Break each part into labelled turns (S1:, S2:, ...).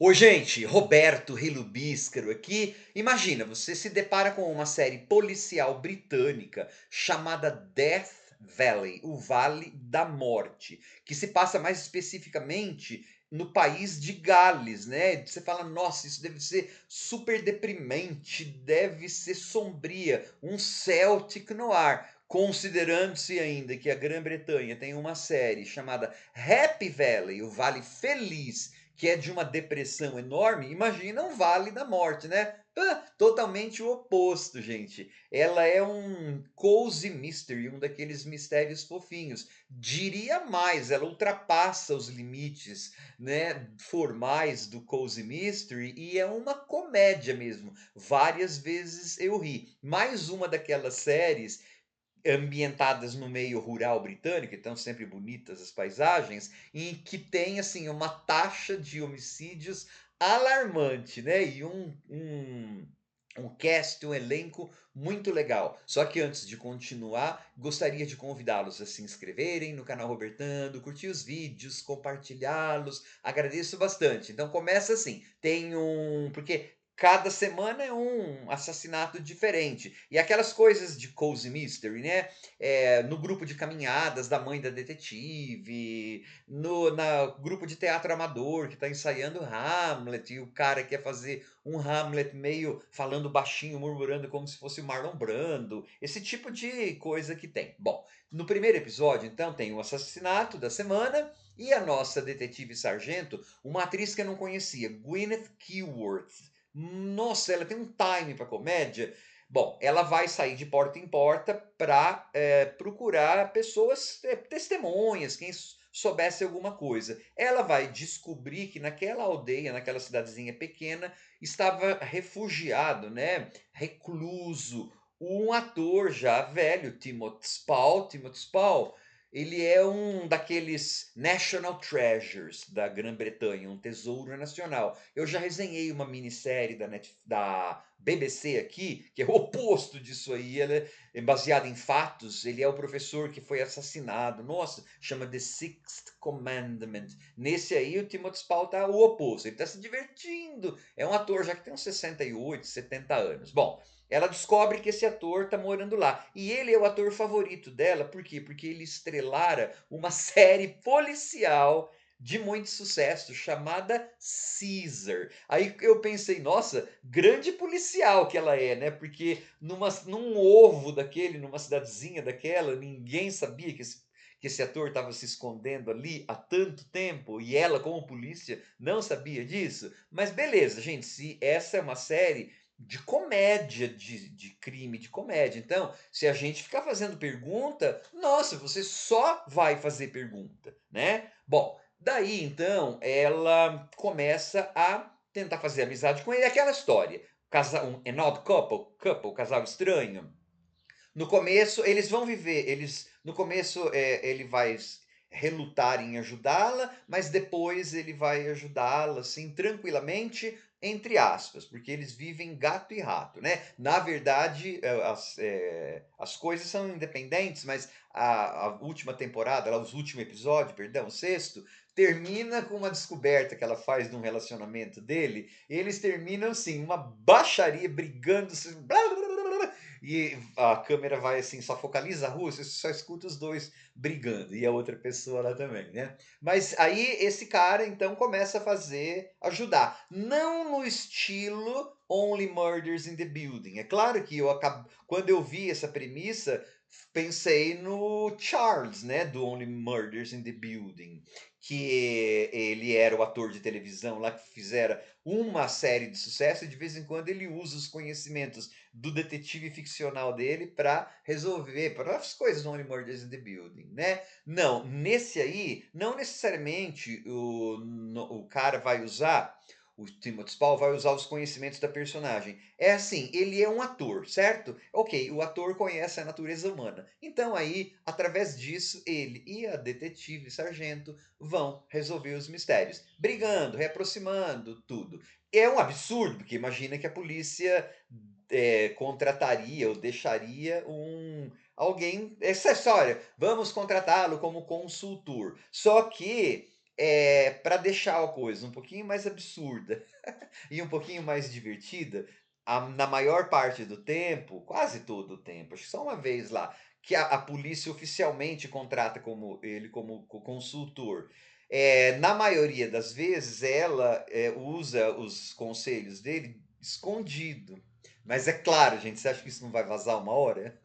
S1: Oi, gente, Roberto Relubíscaro aqui. Imagina, você se depara com uma série policial britânica chamada Death Valley, o Vale da Morte, que se passa mais especificamente no país de Gales, né? Você fala, nossa, isso deve ser super deprimente, deve ser sombria, um Celtic noir. Considerando-se ainda que a Grã-Bretanha tem uma série chamada Happy Valley, o Vale Feliz, que é de uma depressão enorme, imagina um Vale da Morte, né? Totalmente o oposto, gente. Ela é um cozy mystery, um daqueles mistérios fofinhos. Diria mais, ela ultrapassa os limites, né, formais do cozy mystery e é uma comédia mesmo. Várias vezes eu ri. Mais uma daquelas séries ambientadas no meio rural britânico, então sempre bonitas as paisagens, em que tem assim uma taxa de homicídios alarmante, né? E um cast, um elenco muito legal. Só que antes de continuar, gostaria de convidá-los a se inscreverem no canal Robertando, curtir os vídeos, compartilhá-los. Agradeço bastante. Então começa assim, tem um, porque cada semana é um assassinato diferente. E aquelas coisas de cozy mystery, né? No grupo de caminhadas da mãe da detetive, no na grupo de teatro amador que está ensaiando Hamlet, e o cara quer fazer um Hamlet meio falando baixinho, murmurando como se fosse o Marlon Brando. Esse tipo de coisa que tem. Bom, no primeiro episódio, então, tem o assassinato da semana e a nossa detetive sargento, uma atriz que eu não conhecia, Gwyneth Keworth. Nossa, ela tem um time para comédia. Bom, ela vai sair de porta em porta para procurar pessoas, testemunhas, quem soubesse alguma coisa. Ela vai descobrir que naquela aldeia, naquela cidadezinha pequena, estava refugiado, né, recluso, um ator já velho, Timothy Spall. Timothy Spall, ele é um daqueles national treasures da Grã-Bretanha, um tesouro nacional. Eu já resenhei uma minissérie da BBC aqui, que é o oposto disso aí, ela é baseada em fatos, ele é o professor que foi assassinado, nossa, chama The Sixth Commandment. Nesse aí o Timothy Spall tá o oposto, ele tá se divertindo, é um ator já que tem uns 68, 70 anos. Bom, ela descobre que esse ator tá morando lá. E ele é o ator favorito dela, por quê? Porque ele estrelara uma série policial de muito sucesso chamada Caesar. Aí eu pensei, nossa, grande policial que ela é, né? Porque num ovo daquele, numa cidadezinha daquela, ninguém sabia que esse ator estava se escondendo ali há tanto tempo e ela, como polícia, não sabia disso. Mas beleza, gente, se essa é uma série de comédia, de crime de comédia. Então, se a gente ficar fazendo pergunta, nossa, você só vai fazer pergunta, né? Bom, daí então ela começa a tentar fazer amizade com ele. Aquela história, an odd couple, casal estranho. No começo, eles vão viver, no começo ele vai relutar em ajudá-la, mas depois ele vai ajudá-la assim tranquilamente, entre aspas, porque eles vivem gato e rato, né? Na verdade, as coisas são independentes, mas a última temporada, lá, os últimos episódios, perdão, o sexto, termina com uma descoberta que ela faz de um relacionamento dele. E eles terminam assim, uma baixaria, brigando, assim, blá, blá, blá, blá, blá, e a câmera vai assim, só focaliza a rua, você só escuta os dois brigando e a outra pessoa lá também, né? Mas aí esse cara então começa a ajudar, não no estilo Only Murders in the Building. É claro que quando eu vi essa premissa, pensei no Charles, né, do Only Murders in the Building, que ele era o ator de televisão lá que fizera uma série de sucesso e de vez em quando ele usa os conhecimentos do detetive ficcional dele para resolver para as coisas no Only Murders in the Building, né? Não, nesse aí, não necessariamente o cara vai usar, o Timothy Spall vai usar os conhecimentos da personagem. É assim, ele é um ator, certo? Ok, o ator conhece a natureza humana. Então aí, através disso, ele e a detetive sargento vão resolver os mistérios, brigando, reaproximando, tudo. É um absurdo, porque imagina que a polícia contrataria ou deixaria alguém. Essa história, vamos contratá-lo como consultor. Só que Para deixar a coisa um pouquinho mais absurda e um pouquinho mais divertida, na maior parte do tempo, quase todo o tempo, acho que só uma vez lá, que a polícia oficialmente contrata como ele como consultor. Na maioria das vezes ela, usa os conselhos dele escondido. Mas é claro, gente, você acha que isso não vai vazar uma hora?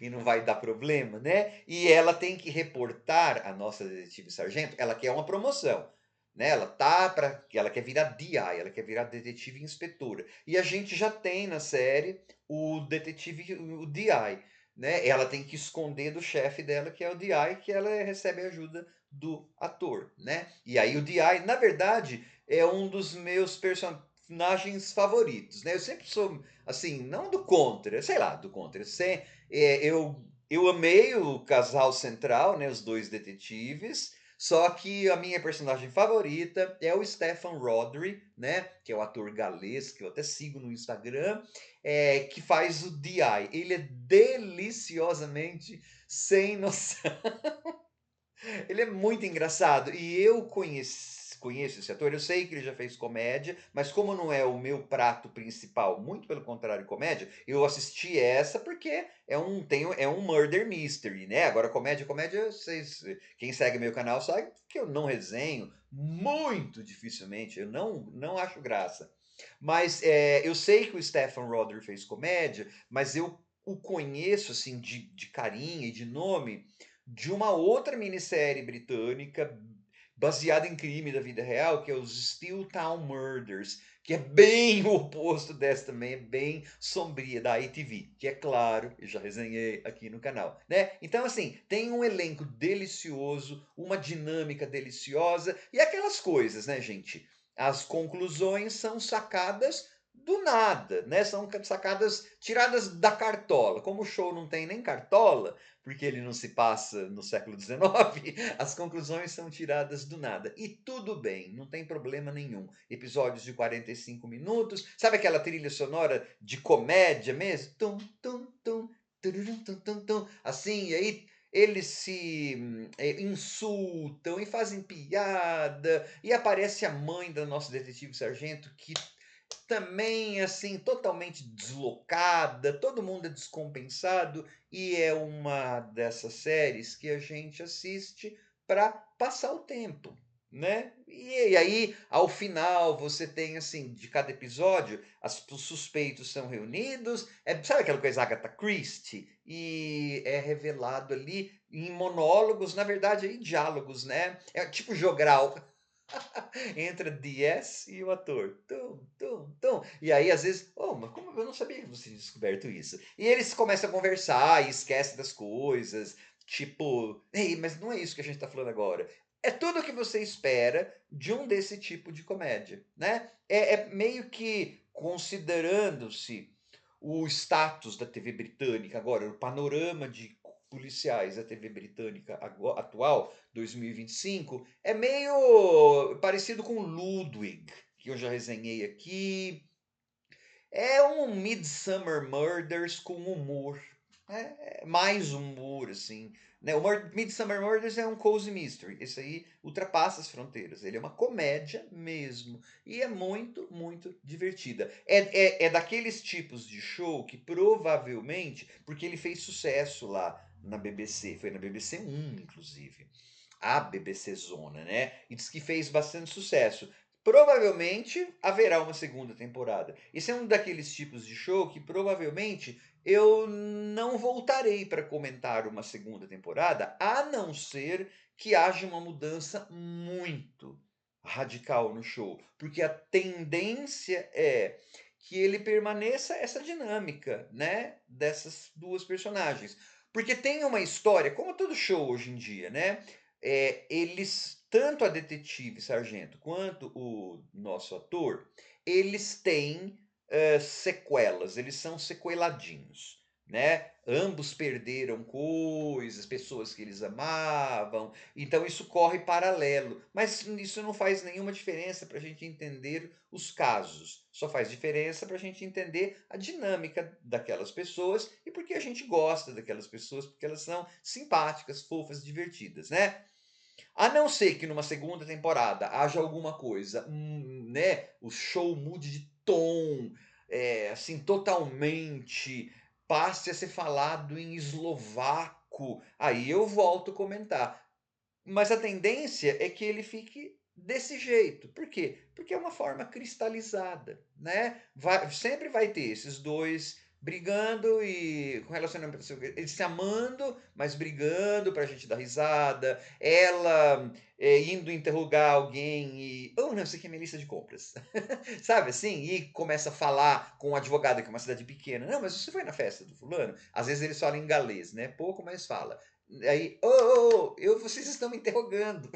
S1: E não vai dar problema, né? E ela tem que reportar a nossa detetive sargento, ela quer uma promoção, né? Ela quer virar DI, ela quer virar detetive inspetora. E a gente já tem na série o detetive, o DI, né? Ela tem que esconder do chefe dela, que é o DI, que ela recebe ajuda do ator, né? E aí o DI, na verdade, é um dos meus personagens favoritos, né? Eu sempre sou assim, não do contra, sei lá, do contra. Eu amei o casal central, né, os dois detetives, só que a minha personagem favorita é o Stefan Rodri, né, que é o ator galês, que eu até sigo no Instagram, que faz o DI. Ele é deliciosamente sem noção. Ele é muito engraçado e eu conheço esse ator, eu sei que ele já fez comédia, mas como não é o meu prato principal, muito pelo contrário, comédia, eu assisti essa porque é um murder mystery, né? Agora comédia, vocês, quem segue meu canal sabe que eu não resenho muito dificilmente, eu não acho graça. Mas eu sei que o Stephen Rodder fez comédia, mas eu o conheço assim de carinho e de nome de uma outra minissérie britânica baseada em crime da vida real, que é os Steel Town Murders, que é bem o oposto dessa também, é bem sombria, da ITV, que é claro, eu já resenhei aqui no canal, né? Então, assim, tem um elenco delicioso, uma dinâmica deliciosa e aquelas coisas, né, gente? As conclusões são sacadas do nada, né? São sacadas tiradas da cartola. Como o show não tem nem cartola, porque ele não se passa no século XIX, as conclusões são tiradas do nada. E tudo bem, não tem problema nenhum. Episódios de 45 minutos, sabe aquela trilha sonora de comédia mesmo? Tum, tum, tum, tururum, tum, tum, tum. Assim, e aí eles se insultam e fazem piada, e aparece a mãe da nossa detetive sargento, que também, assim, totalmente deslocada, todo mundo é descompensado e é uma dessas séries que a gente assiste para passar o tempo, né? E aí, ao final, você tem, assim, de cada episódio, os suspeitos são reunidos, sabe aquela coisa Agatha Christie? E é revelado ali em monólogos, na verdade, em diálogos, né? É tipo jogral. Entra DS e o ator. Tum, tum, tum. E aí, às vezes, oh, mas como eu não sabia que você tinha descoberto isso? E eles começam a conversar e esquecem das coisas. Tipo, ei, mas não é isso que a gente tá falando agora. É tudo o que você espera de um desse tipo de comédia, né? É meio que considerando-se o status da TV britânica agora, o panorama de policiais da TV britânica atual, 2025, é meio parecido com Ludwig, que eu já resenhei aqui. É um Midsummer Murders com humor. É mais humor, assim. Né? O Midsummer Murders é um cozy mystery. Esse aí ultrapassa as fronteiras. Ele é uma comédia mesmo. E é muito, muito divertida. É daqueles tipos de show que provavelmente, porque ele fez sucesso lá na BBC, foi na BBC 1, inclusive. A BBC Zona, né? E diz que fez bastante sucesso. Provavelmente haverá uma segunda temporada. Esse é um daqueles tipos de show que provavelmente eu não voltarei para comentar uma segunda temporada, a não ser que haja uma mudança muito radical no show, porque a tendência é que ele permaneça essa dinâmica, né, dessas duas personagens. Porque tem uma história, como todo show hoje em dia, né? Eles, tanto a detetive sargento quanto o nosso ator, eles têm sequelas, eles são sequeladinhos, né? Ambos perderam coisas, pessoas que eles amavam, então isso corre paralelo. Mas isso não faz nenhuma diferença para a gente entender os casos, só faz diferença para a gente entender a dinâmica daquelas pessoas e porque a gente gosta daquelas pessoas, porque elas são simpáticas, fofas, divertidas, né? A não ser que numa segunda temporada haja alguma coisa, né, o show mude de tom, assim, totalmente, passe a ser falado em eslovaco, aí eu volto a comentar. Mas a tendência é que ele fique desse jeito. Por quê? Porque é uma forma cristalizada, né. Sempre vai ter esses 2 brigando e com relacionamento assim, eles se amando, mas brigando pra gente dar risada, ela, indo interrogar alguém e: "Oh, não, isso aqui é minha lista de compras". Sabe assim? E começa a falar com o advogado, que é uma cidade pequena: "Não, mas você foi na festa do fulano?". Às vezes eles falam em galês, né, pouco, mas fala. Aí: "Ô, ô, ô, vocês estão me interrogando".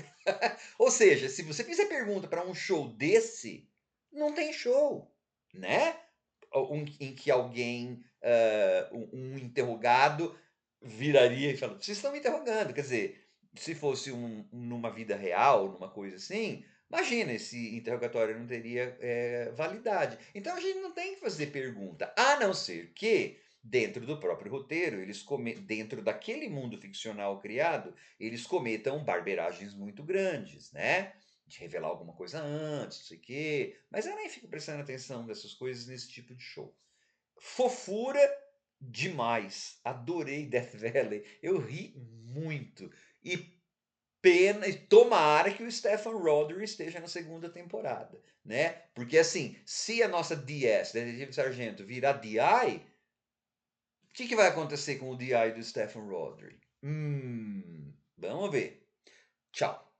S1: Ou seja, se você fizer pergunta para um show desse, não tem show, né. Em que alguém, um interrogado viraria e fala: "Vocês estão me interrogando", quer dizer, se fosse numa vida real, numa coisa assim, imagina, esse interrogatório não teria, validade. Então a gente não tem que fazer pergunta, a não ser que, dentro do próprio roteiro, dentro daquele mundo ficcional criado, eles cometam barberagens muito grandes, né, de revelar alguma coisa antes, não sei o quê, mas eu nem fico prestando atenção nessas coisas nesse tipo de show. Fofura demais, adorei Death Valley, eu ri muito e pena e tomara que o Stephen Rodri esteja na segunda temporada, né, porque assim, se a nossa DS, Detetive Sargento, virar DI, o que que vai acontecer com o DI do Stephen Rodri? Vamos ver. Tchau.